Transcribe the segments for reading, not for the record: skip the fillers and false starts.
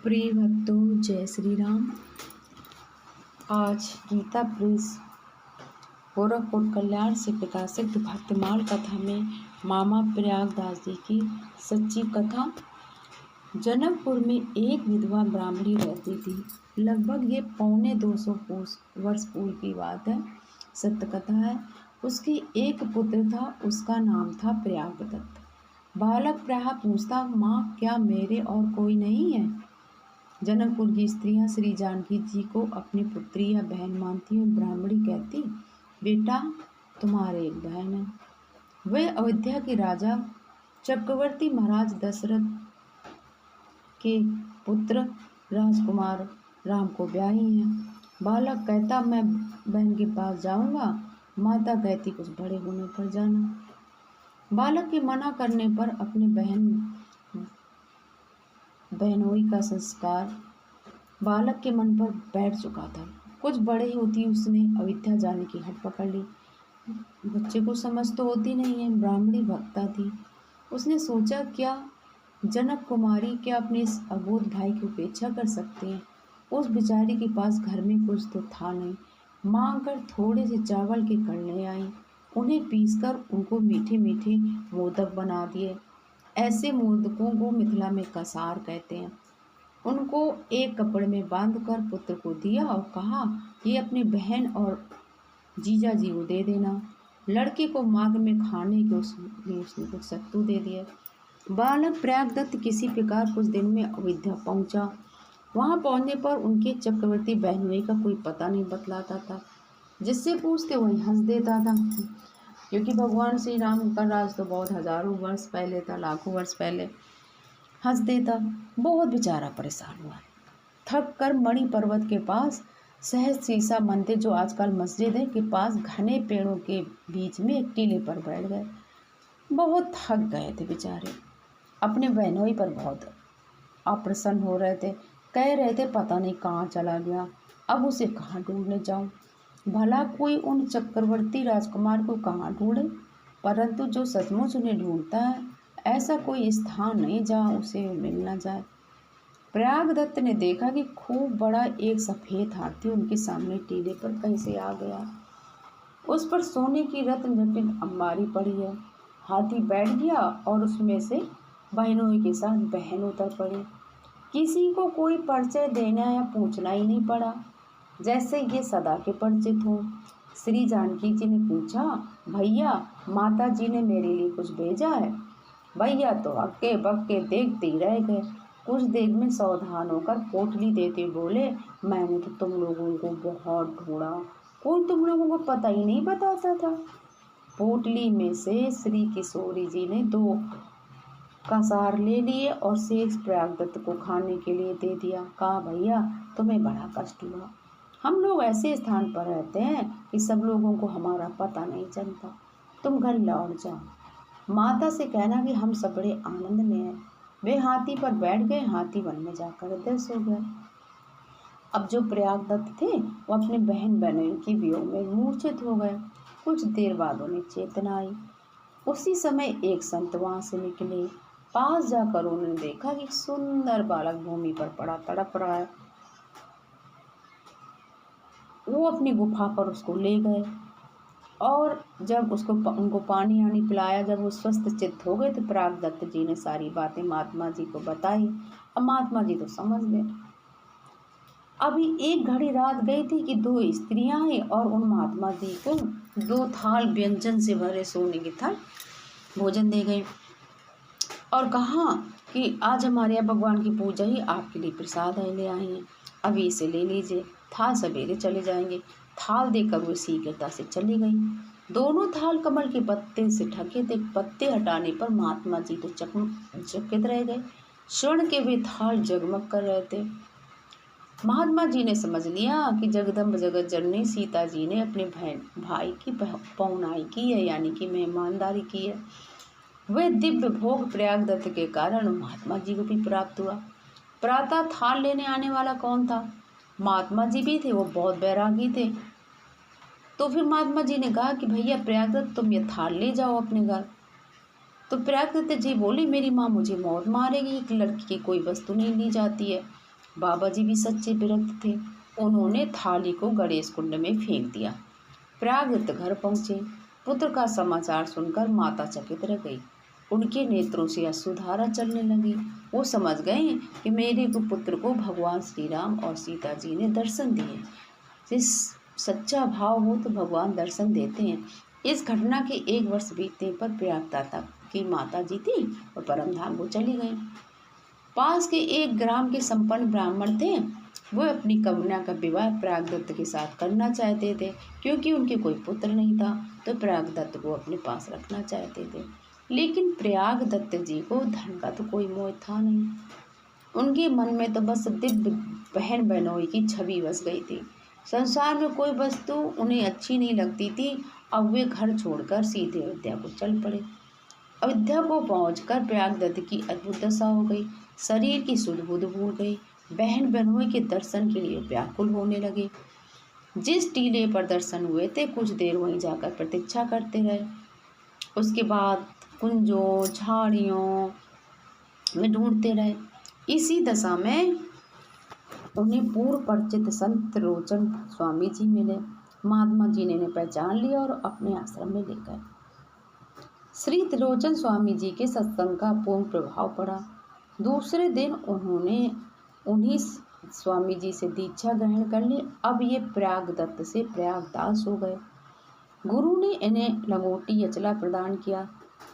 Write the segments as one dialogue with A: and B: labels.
A: प्रिय भक्तों, जय श्री राम। आज गीता प्रेस गोरखपुर कल्याण से प्रकाशित भक्तमाल कथा में मामा प्रयागदास जी की सच्ची कथा। जनकपुर में एक विधवा ब्राह्मणी रहती थी। लगभग ये 250 वर्ष पूर्व की बात है। सत्य कथा है। उसकी एक पुत्र था, उसका नाम था प्रयागदत्त। बालक प्रायः पूछता, माँ क्या मेरे और कोई नहीं है? जनकपुर की स्त्रियां श्री जानकी जी को अपनी पुत्री या बहन मानती और ब्राह्मणी कहती, बेटा तुम्हारे एक बहन है। वे अयोध्या के राजा चक्रवर्ती महाराज दशरथ के पुत्र राजकुमार राम को ब्याही हैं। बालक कहता, मैं बहन के पास जाऊंगा। माता कहती, कुछ बड़े होने पर जाना। बालक के मना करने पर अपने बहनोई का संस्कार बालक के मन पर बैठ चुका था। कुछ बड़े होती उसने अयोध्या जाने की हट पकड़ ली। बच्चे को समझ तो होती नहीं है। ब्राह्मणी भक्ता थी। उसने सोचा, क्या जनक कुमारी क्या अपने इस अबोध भाई की उपेक्षा कर सकती हैं? उस बेचारी के पास घर में कुछ तो था नहीं। मांग कर थोड़े से चावल के कड़ने आई। उन्हें पीसकर उनको मीठे मीठे मोदक बना दिए। ऐसे मोदकों को मिथिला में कसार कहते हैं। उनको एक कपड़े में बांधकर पुत्र को दिया और कहा, ये अपनी बहन और जीजा जी को दे देना। लड़के को मार्ग में खाने के उसने कुछ सत्तू दे दिए। बालक प्रयागदत्त किसी प्रकार कुछ दिन में अयोध्या पहुंचा। वहां पहुंचने पर उनके चक्रवर्ती बहनोई का कोई पता नहीं बतलाता था। जिससे पूछते वही हंस देता था, क्योंकि भगवान श्री राम का राज तो बहुत हजारों वर्ष पहले था, लाखों वर्ष पहले। हंस देता। बहुत बेचारा परेशान हुआ। थक कर मणि पर्वत के पास सहज शीशा मंदिर, जो आजकल मस्जिद है, के पास घने पेड़ों के बीच में एक टीले पर बैठ गए। बहुत थक गए थे बेचारे। अपने बहनोई पर बहुत अप्रसन्न हो रहे थे। कह रहे थे, पता नहीं कहाँ चला गया, अब उसे कहाँ ढूंढने जाऊं। भला कोई उन चक्रवर्ती राजकुमार को कहाँ ढूंढे, परंतु जो सचमुच उन्हें ढूंढता है, ऐसा कोई स्थान नहीं जहाँ उसे मिल न जाए। प्रयागदत्त ने देखा कि खूब बड़ा एक सफ़ेद हाथी उनके सामने टीले पर कैसे आ गया। उस पर सोने की रत्न जटित अंबारी पड़ी है। हाथी बैठ गया और उसमें से बहनों के साथ बहन उतर पड़ी। किसी को कोई परिचय देना या पूछना ही नहीं पड़ा, जैसे ये सदा के परिचित हों। श्री जानकी जी ने पूछा, भैया माता जी ने मेरे लिए कुछ भेजा है? भैया तो हक्के बक्के देखते ही रह गए। कुछ देर में सावधान होकर पोटली देते बोले, मैंने तो तुम लोगों को बहुत ढूंढा, कोई तुम लोगों को पता ही नहीं बताता था। पोटली में से श्री किशोरी जी ने 2 कसार ले लिए और शेष प्रयागदत्त को खाने के लिए दे दिया। कहा, भैया तुम्हें बड़ा कष्ट हुआ। हम लोग ऐसे स्थान पर रहते हैं कि सब लोगों को हमारा पता नहीं चलता। तुम घर लौट जाओ। माता से कहना कि हम सब बड़े आनंद में हैं। वे हाथी पर बैठ गए। हाथी वन में जाकर अदृश्य हो गए। अब जो प्रयागदत्त थे वो अपने बहन बहनोई की वियोग में मूर्छित हो गए। कुछ देर बाद उन्हें चेतना आई। उसी समय एक संत वहां से निकले। पास जाकर उन्होंने देखा कि सुंदर बालक भूमि पर पड़ा तड़प रहा है। वो अपनी गुफा पर उसको ले गए और जब उनको पानी आनी पिलाया, जब वो स्वस्थ चित्त हो गए तो प्रयागदत्त जी ने सारी बातें महात्मा जी को बताई। अब महात्मा जी तो समझ गए। अभी एक घड़ी रात गई थी कि 2 स्त्रियां आई और उन महात्मा जी को 2 थाल व्यंजन से भरे सोने के थाल भोजन दे गए और कहा कि आज हमारे यहाँ भगवान की पूजा ही आपके लिए प्रसाद है, ले आई हैं, अभी इसे ले लीजिए, थाल सवेरे चले जाएंगे। थाल देकर वो शीघ्रता से चली गई। दोनों थाल कमल के पत्ते से ढके थे। पत्ते हटाने पर महात्मा जी तो चकित रह गए। स्वर्ण के वे थाल जगमग कर रहे थे। महात्मा जी ने समझ लिया कि जगदम्ब जगत जननी सीता जी ने अपने भाई की पहुनाई की है, यानी कि मेहमानदारी की है। वे दिव्य भोग प्रयागदत्त के कारण महात्मा जी को भी प्राप्त हुआ। प्रातः थाल लेने आने वाला कौन था? महात्मा जी भी थे। वो बहुत बैरागी थे। तो फिर महात्मा जी ने कहा कि भैया प्रयागदत्त तुम ये थाल ले जाओ अपने घर। तो प्रयागदत्त जी बोली, मेरी माँ मुझे मौत मारेगी, एक लड़की की कोई वस्तु नहीं ली जाती है। बाबा जी भी सच्चे विरक्त थे। उन्होंने थाली को गणेश कुंड में फेंक दिया। प्रयागदत्त घर पहुंचे। पुत्र का समाचार सुनकर माता चकित रह गई। उनके नेत्रों से अश्रुधारा चलने लगी। वो समझ गए कि मेरे पुत्र को भगवान श्री राम और सीता जी ने दर्शन दिए। जिस सच्चा भाव हो तो भगवान दर्शन देते हैं। इस घटना के 1 वर्ष बीतने पर प्रयागदाता की माता जी थी और परमधाम को चली गई। पास के एक ग्राम के संपन्न ब्राह्मण थे। वो अपनी कन्या का विवाह प्रयागदत्त के साथ करना चाहते थे। क्योंकि उनके कोई पुत्र नहीं था तो प्रयागदत्त को अपने पास रखना चाहते थे। लेकिन प्रयागदत्त जी को धन का तो कोई मोह था नहीं। उनके मन में तो बस दिव्य बहन बहनोई की छवि बस गई थी। संसार में कोई वस्तु उन्हें अच्छी नहीं लगती थी। अब वे घर छोड़कर सीधे अयोध्या को चल पड़े। अयोध्या को पहुंचकर प्रयागदत्त की अद्भुत दशा हो गई। शरीर की सुध बुध भूल गई। बहन बहनोई के दर्शन के लिए व्याकुल होने लगे। जिस टीले पर दर्शन हुए थे कुछ देर वहीं जाकर प्रतीक्षा करते रहे। उसके बाद कुंजों झाड़ियों में ढूंढते रहे। इसी दशा में उन्हें पूर्व परिचित संत त्रिलोचन स्वामी जी मिले। महात्मा जी ने पहचान लिया और अपने आश्रम में ले गए। श्री त्रिलोचन स्वामी जी के सत्संग का पूर्ण प्रभाव पड़ा। दूसरे दिन उन्होंने उन्हीं स्वामी जी से दीक्षा ग्रहण कर ली। अब ये प्रयागदत्त से प्रयागदास हो गए। गुरु ने इन्हें लंगोटी अचला प्रदान किया।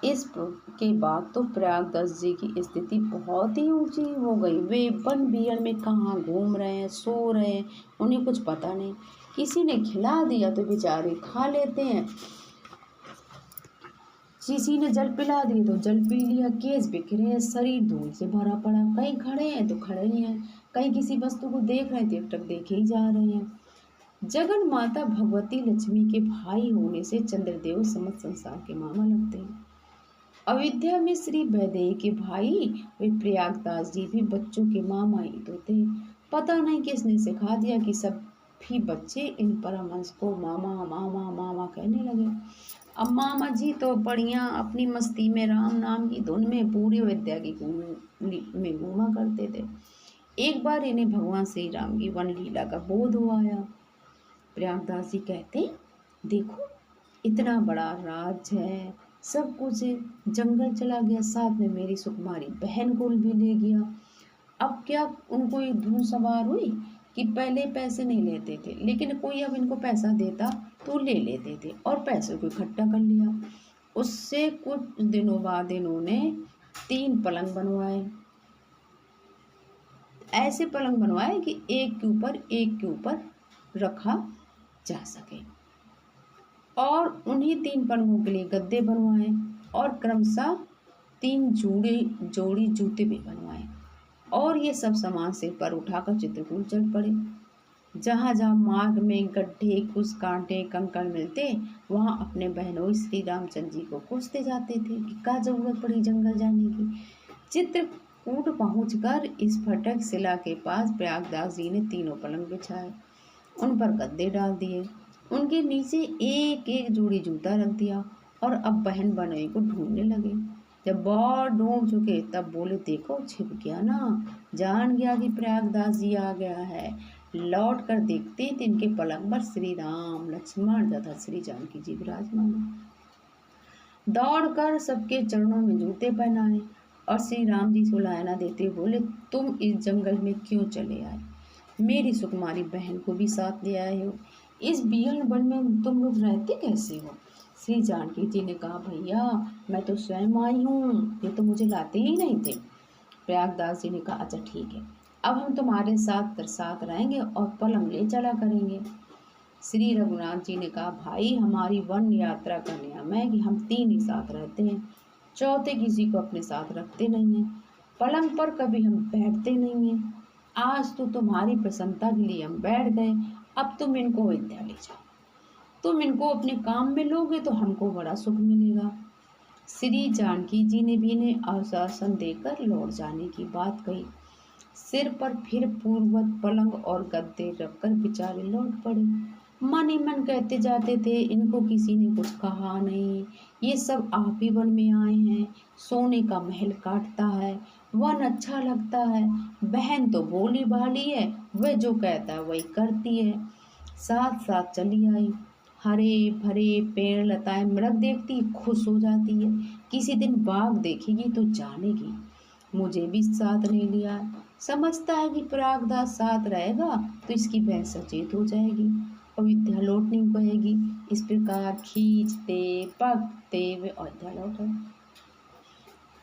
A: इस के बाद तो प्रयागदास जी की स्थिति बहुत ही ऊंची हो गई। वे वन बिहार में कहाँ घूम रहे हैं, सो रहे हैं, उन्हें कुछ पता नहीं। किसी ने खिला दिया तो बेचारे खा लेते हैं, किसी ने जल पिला दिया तो जल पी लिया। केस बिखरे हैं, शरीर धूल से भरा पड़ा। कहीं खड़े हैं तो खड़े ही हैं, कहीं किसी वस्तु को देख रहे हैं तो एकटक देखे ही जा रहे हैं। जगन माता भगवती लक्ष्मी के भाई होने से चंद्रदेव समस्त संसार के मामा लगते हैं। अयोध्या में श्री वैदेही के भाई वे प्रयागदास जी भी बच्चों के मामा ही तो थे। पता नहीं किसने सिखा दिया कि सभी बच्चे इन परमहंस को मामा मामा मामा कहने लगे। अब मामा जी तो बढ़िया अपनी मस्ती में राम नाम की धुन में पूरी अयोध्या की में घूमा करते थे। एक बार इन्हें भगवान श्री राम की वन लीला का बोध हुआ आया। प्रयागदास जी कहते, देखो इतना बड़ा राज्य है, सब कुछ है, जंगल चला गया, साथ में मेरी सुकुमारी बहन को भी ले गया। अब क्या उनको एक धुन सवार हुई कि पहले पैसे नहीं लेते थे, लेकिन कोई अब इनको पैसा देता तो ले लेते थे और पैसों को इकट्ठा कर लिया। उससे कुछ दिनों बाद इन्होंने 3 पलंग बनवाए। ऐसे पलंग बनवाए कि एक के ऊपर रखा जा सके, और उन्हीं 3 पलंगों के लिए गद्दे बनवाए और क्रमशः 3 जोड़ी जूते भी बनवाए। और ये सब सामान सिर पर उठाकर चित्रकूट चल पड़े। जहाँ जहाँ मार्ग में गड्ढे कुछ कांटे कंकड़ मिलते वहाँ अपने बहनोई श्री रामचंद्र जी को पूछते जाते थे कि क्या जरूरत पड़ी जंगल जाने की। चित्रकूट पहुँचकर इस फटक शिला के पास प्रयागदास जी ने 3 पलंग बिछाए, उन पर गद्दे डाल दिए, उनके नीचे एक एक जोड़ी जूता रख दिया और अब बहन बनोई को ढूंढने लगे। जब बहुत ढूंढ चुके तब बोले, देखो छिप गया ना, जान गया कि प्रयागदास जी आ गया है। लौट कर देखते तो इनके पलंग पर श्री राम लक्ष्मण तथा श्री जानकी जी विराजमान। दौड़कर सबके चरणों में जूते पहनाए और श्री राम जी को लायना देते बोले, तुम इस जंगल में क्यों चले आए? मेरी सुकुमारी बहन को भी साथ ले आए हो। इस बिहड़ वन में तुम लोग रहते कैसे हो? श्री जानकी जी ने कहा, भैया मैं तो स्वयं आई हूँ, ये तो मुझे लाते ही नहीं थे। प्रयागदास जी ने कहा, अच्छा ठीक है, अब हम तुम्हारे साथ रहेंगे और पलंग ले चला करेंगे। श्री रघुनाथ जी ने कहा, भाई हमारी वन यात्रा का नियम है कि हम 3 ही साथ रहते हैं, चौथे किसी को अपने साथ रखते नहीं हैं, पलंग पर कभी हम बैठते नहीं हैं। आज तो तुम्हारी प्रसन्नता के लिए हम बैठ गए, अब तुम इनको अयोध्या ले जाओ। तुम इनको अपने काम में लोगे तो हमको बड़ा सुख मिलेगा। श्री जानकी जी ने भी इन्हें आश्वासन देकर लौट जाने की बात कही। सिर पर फिर पूर्ववत पलंग और गद्दे रखकर बेचारे लौट पड़े। मन ही मन कहते जाते थे, इनको किसी ने कुछ कहा नहीं, ये सब आप ही वन में आए हैं, सोने का महल काटता है, वन अच्छा लगता है, बहन तो भोली भाली है, वह जो कहता है वही करती है। साथ साथ चली आई। हरे भरे पेड़ लताएं मृग देखती खुश हो जाती है। किसी दिन बाघ देखेगी तो जानेगी। मुझे भी साथ नहीं लिया। समझता है कि परागदास साथ रहेगा तो इसकी बहन सचेत हो जाएगी और विद्या लौटनी पड़ेगी। इस प्रकार खींचते पकते वे अयोध्या लौट आए।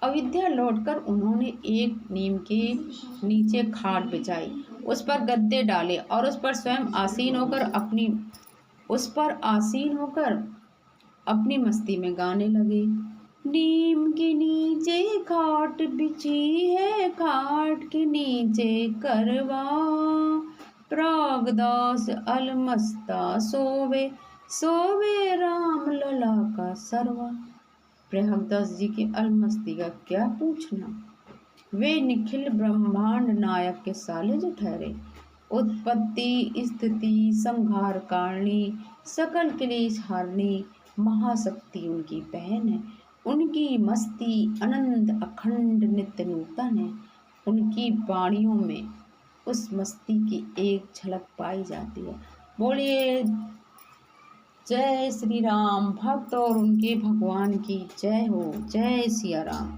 A: अयोध्या लौटकर उन्होंने एक नीम के नीचे खाट बिछाई, उस पर गद्दे डाले और उस पर स्वयं आसीन होकर अपनी मस्ती में गाने लगे। नीम के नीचे खाट बिछी है, खाट के नीचे करवा, प्रागदास अलमस्ता सोवे, सोवे राम लला का सरवा। प्रयागदास जी की अलमस्ती का क्या पूछना। वे निखिल ब्रह्मांड नायक के साले जो ठहरे। उत्पत्ति स्थिति संहार कारिणी, सकल क्लेश हारनी, महाशक्ति उनकी बहन है। उनकी मस्ती अनंत अखंड नित्य नूतन है। उनकी वाणियों में उस मस्ती की एक झलक पाई जाती है। बोलिए जय श्री राम। भक्त और उनके भगवान की जय हो। जय सिया राम।